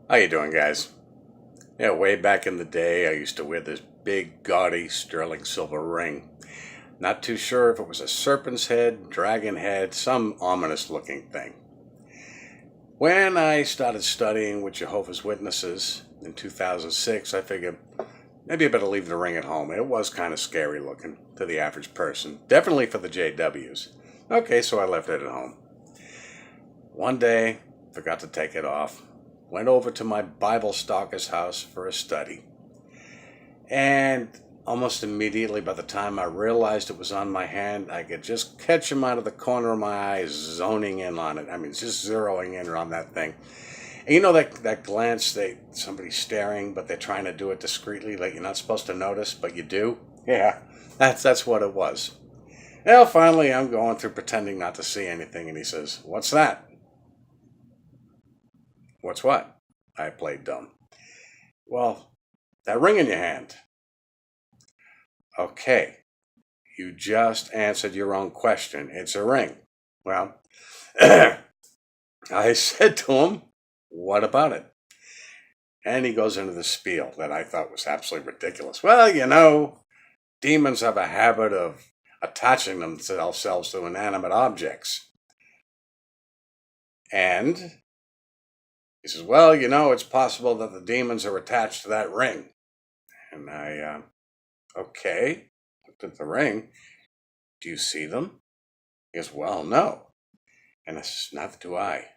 How you doing, guys? Yeah, way back in the day, I used to wear this big, gaudy, sterling silver ring. Not too sure if it was a serpent's head, dragon head, some ominous-looking thing. When I started studying with Jehovah's Witnesses in 2006, I figured maybe I better leave the ring at home. It was kind of scary looking to the average person, definitely for the JWs. Okay, so I left it at home. One day, forgot to take it off. Went over to my Bible stalker's house for a study. And almost immediately, by the time I realized it was on my hand, I could just catch him out of the corner of my eye, zoning in on it. I mean, just zeroing in on that thing. And you know that glance, somebody's staring, but they're trying to do it discreetly, like you're not supposed to notice, but you do? Yeah, that's what it was. Well, finally, I'm going through pretending not to see anything, and he says, "What's that?" "What's what?" I played dumb. "Well, that ring in your hand." "Okay, you just answered your own question. It's a ring." Well, I said to him, "What about it?" And he goes into the spiel that I thought was absolutely ridiculous. "Well, demons have a habit of attaching themselves to inanimate objects." And he says, "Well, it's possible that the demons are attached to that ring." And okay, looked at the ring. "Do you see them?" He goes, "Well, no." And I says, "Neither do I."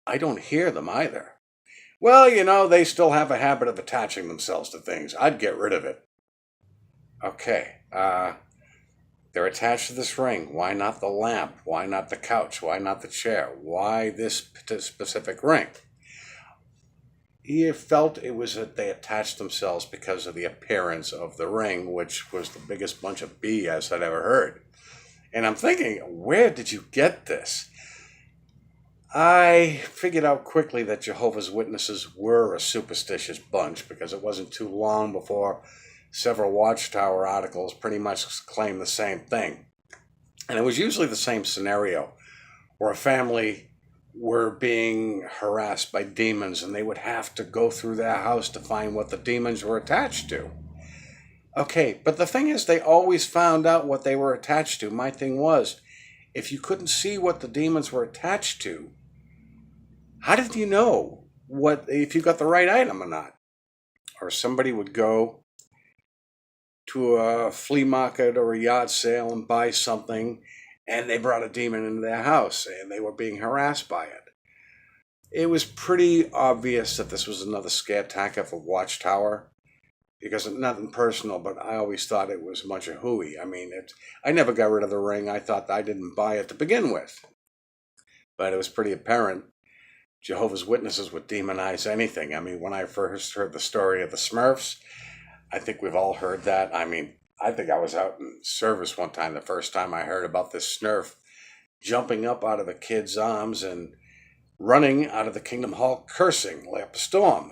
"I don't hear them either." "Well, they still have a habit of attaching themselves to things. I'd get rid of it." "Okay, they're attached to this ring. Why not the lamp? Why not the couch? Why not the chair? Why this specific ring?" He felt it was that they attached themselves because of the appearance of the ring, which was the biggest bunch of BS I'd ever heard. And I'm thinking, where did you get this? I figured out quickly that Jehovah's Witnesses were a superstitious bunch because it wasn't too long before several Watchtower articles pretty much claimed the same thing. And it was usually the same scenario where a family were being harassed by demons and they would have to go through their house to find what the demons were attached to. Okay, but the thing is, they always found out what they were attached to. My thing was, if you couldn't see what the demons were attached to, how did you know if you got the right item or not? Or somebody would go to a flea market or a yard sale and buy something, and they brought a demon into their house and they were being harassed by it. It was pretty obvious that this was another scare tactic for Watchtower, because it's nothing personal, but I always thought it was a bunch of hooey. I mean, I never got rid of the ring. I thought I didn't buy it to begin with. But it was pretty apparent Jehovah's Witnesses would demonize anything. I mean, when I first heard the story of the Smurfs, I think we've all heard that. I mean, I think I was out in service one time, the first time I heard about this Smurf jumping up out of a kid's arms and running out of the Kingdom Hall cursing like a storm.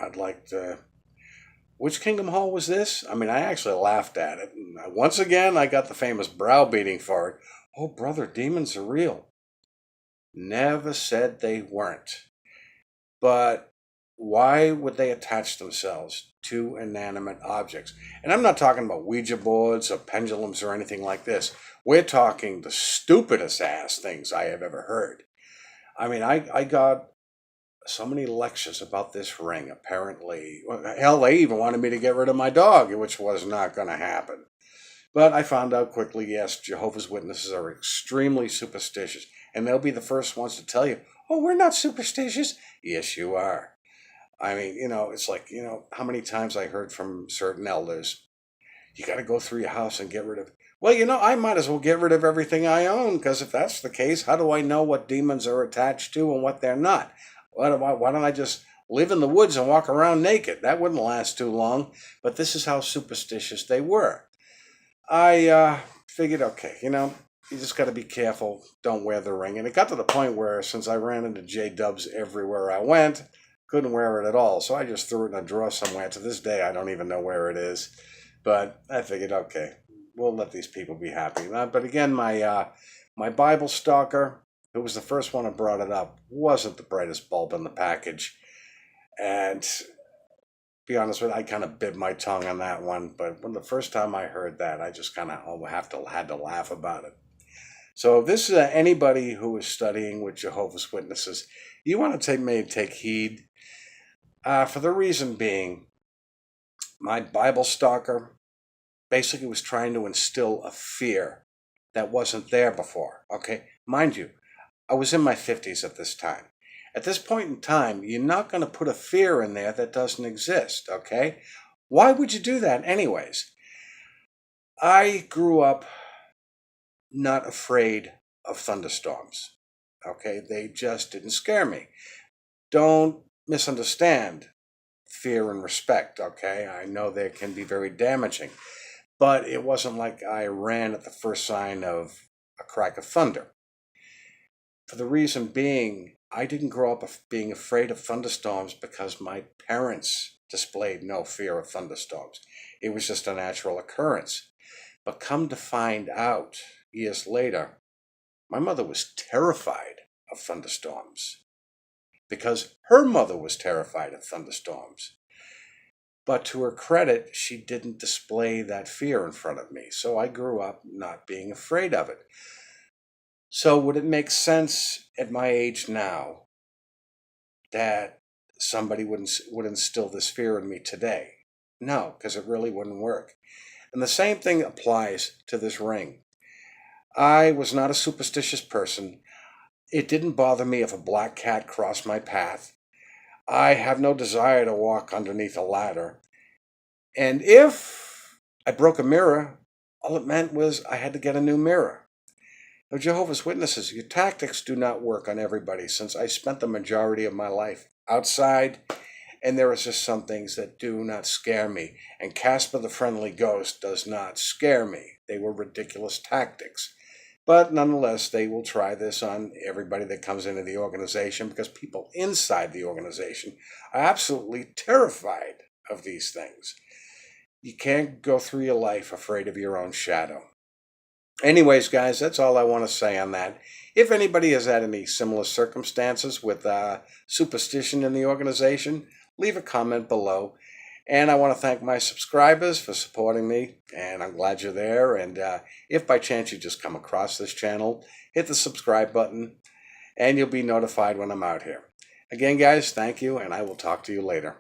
Which Kingdom Hall was this? I mean, I actually laughed at it. And once again, I got the famous browbeating for it. "Oh, brother, demons are real." Never said they weren't. But why would they attach themselves to inanimate objects? And I'm not talking about Ouija boards or pendulums or anything like this. We're talking the stupidest ass things I have ever heard. I mean, I got so many lectures about this ring, apparently. Well, hell, they even wanted me to get rid of my dog, which was not going to happen. But I found out quickly, yes, Jehovah's Witnesses are extremely superstitious. And they'll be the first ones to tell you, "Oh, we're not superstitious." Yes, you are. I mean, it's like, how many times I heard from certain elders, "You got to go through your house and get rid of it." Well, I might as well get rid of everything I own, because if that's the case, how do I know what demons are attached to and what they're not? Why don't I just live in the woods and walk around naked? That wouldn't last too long. But this is how superstitious they were. I figured, okay, you just got to be careful. Don't wear the ring. And it got to the point where, since I ran into J-dubs everywhere I went, couldn't wear it at all. So I just threw it in a drawer somewhere. To this day, I don't even know where it is. But I figured, okay, we'll let these people be happy. But again, my Bible stalker, who was the first one who brought it up, wasn't the brightest bulb in the package. And to be honest with you, I kind of bit my tongue on that one. But when the first time I heard that, I just kind of had to laugh about it. So if this is anybody who is studying with Jehovah's Witnesses, you want to take heed. For the reason being, my Bible stalker basically was trying to instill a fear that wasn't there before. Okay, mind you, I was in my 50s at this time. At this point in time, you're not going to put a fear in there that doesn't exist. Okay, why would you do that anyways? I grew up not afraid of thunderstorms. Okay, they just didn't scare me. Don't misunderstand fear and respect. Okay, I know they can be very damaging, but it wasn't like I ran at the first sign of a crack of thunder. For the reason being, I didn't grow up being afraid of thunderstorms because my parents displayed no fear of thunderstorms. It was just a natural occurrence. But come to find out, years later, my mother was terrified of thunderstorms because her mother was terrified of thunderstorms. But to her credit, she didn't display that fear in front of me. So I grew up not being afraid of it. So would it make sense at my age now that somebody would instill this fear in me today? No, because it really wouldn't work. And the same thing applies to this ring. I was not a superstitious person. It didn't bother me if a black cat crossed my path. I have no desire to walk underneath a ladder. And if I broke a mirror, all it meant was I had to get a new mirror. Now, Jehovah's Witnesses, your tactics do not work on everybody, since I spent the majority of my life outside, and there are just some things that do not scare me. And Casper the Friendly Ghost does not scare me. They were ridiculous tactics. But nonetheless, they will try this on everybody that comes into the organization, because people inside the organization are absolutely terrified of these things. You can't go through your life afraid of your own shadow. Anyways, guys, that's all I want to say on that. If anybody has had any similar circumstances with superstition in the organization, leave a comment below. And I want to thank my subscribers for supporting me, and I'm glad you're there. And if by chance you just come across this channel, hit the subscribe button, and you'll be notified when I'm out here. Again, guys, thank you, and I will talk to you later.